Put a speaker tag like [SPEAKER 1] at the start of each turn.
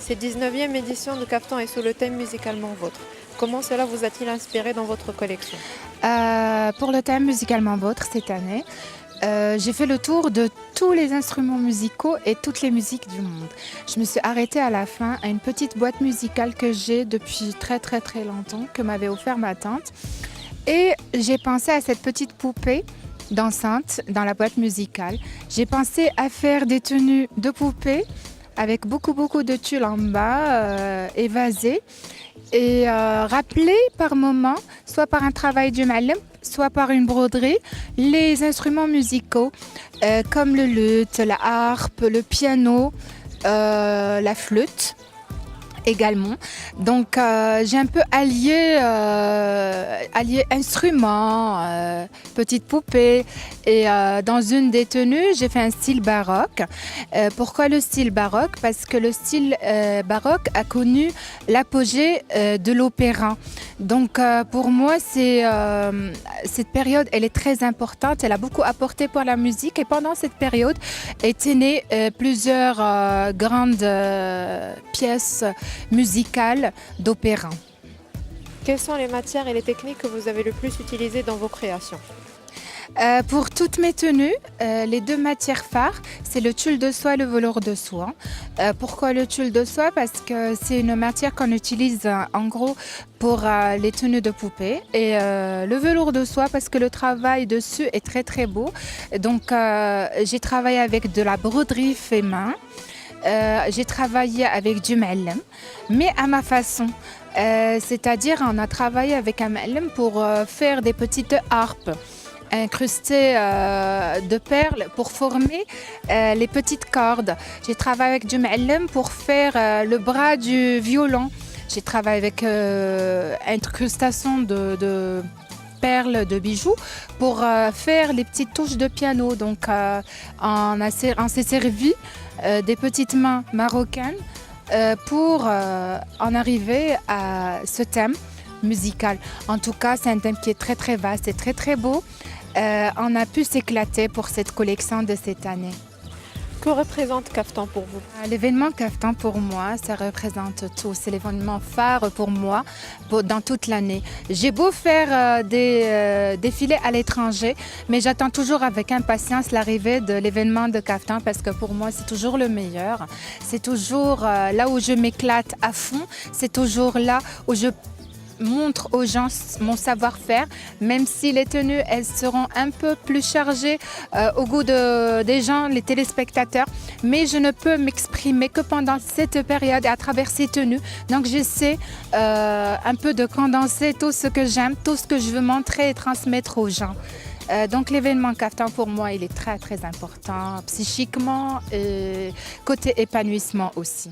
[SPEAKER 1] Cette 19e édition de Kaftan est sous le thème musicalement vôtre. Comment cela vous a-t-il inspiré dans votre collection?
[SPEAKER 2] Pour le thème musicalement vôtre cette année, j'ai fait le tour de tous les instruments musicaux et toutes les musiques du monde. Je me suis arrêtée à la fin à une petite boîte musicale que j'ai depuis très très très longtemps, que m'avait offert ma tante. Et j'ai pensé à cette petite poupée dansante dans la boîte musicale. J'ai pensé à faire des tenues de poupée avec beaucoup de tulle en bas, évasées et rappeler par moment, soit par un travail du malem, soit par une broderie, les instruments musicaux comme le luth, la harpe, le piano, la flûte également. Donc j'ai un peu allié instruments, petites poupées et dans une des tenues j'ai fait un style baroque. Pourquoi le style baroque? Parce que le style baroque a connu l'apogée de l'opéra. Donc pour moi cette période elle est très importante, elle a beaucoup apporté pour la musique et pendant cette période étaient nées plusieurs grandes pièces musicales d'opéra.
[SPEAKER 1] Quelles sont les matières et les techniques que vous avez le plus utilisées dans vos créations?
[SPEAKER 2] Pour toutes mes tenues, les deux matières phares, c'est le tulle de soie et le velours de soie. Pourquoi le tulle de soie? Parce que c'est une matière qu'on utilise en gros pour les tenues de poupée. Et le velours de soie parce que le travail dessus est très très beau. Donc j'ai travaillé avec de la broderie fait main. J'ai travaillé avec du ma'allem, mais à ma façon. C'est-à-dire on a travaillé avec un ma'allem pour faire des petites harpes incrustées de perles pour former les petites cordes. J'ai travaillé avec du ma'allem pour faire le bras du violon. J'ai travaillé avec incrustation de perles, de bijoux pour faire les petites touches de piano. Donc on s'est servi des petites mains marocaines pour en arriver à ce thème musical. En tout cas, c'est un thème qui est très très vaste et très très beau. On a pu s'éclater pour cette collection de cette année.
[SPEAKER 1] Que représente Kaftan pour vous?
[SPEAKER 2] L'événement Kaftan pour moi, ça représente tout. C'est l'événement phare pour moi dans toute l'année. J'ai beau faire des défilés à l'étranger, mais j'attends toujours avec impatience l'arrivée de l'événement de Kaftan parce que pour moi, c'est toujours le meilleur. C'est toujours là où je m'éclate à fond. C'est toujours là où je montre aux gens mon savoir-faire, même si les tenues elles seront un peu plus chargées au goût des gens, les téléspectateurs, mais je ne peux m'exprimer que pendant cette période et à travers ces tenues. Donc j'essaie un peu de condenser tout ce que j'aime, tout ce que je veux montrer et transmettre aux gens. Donc l'événement Kaftan pour moi il est très très important psychiquement et côté épanouissement aussi.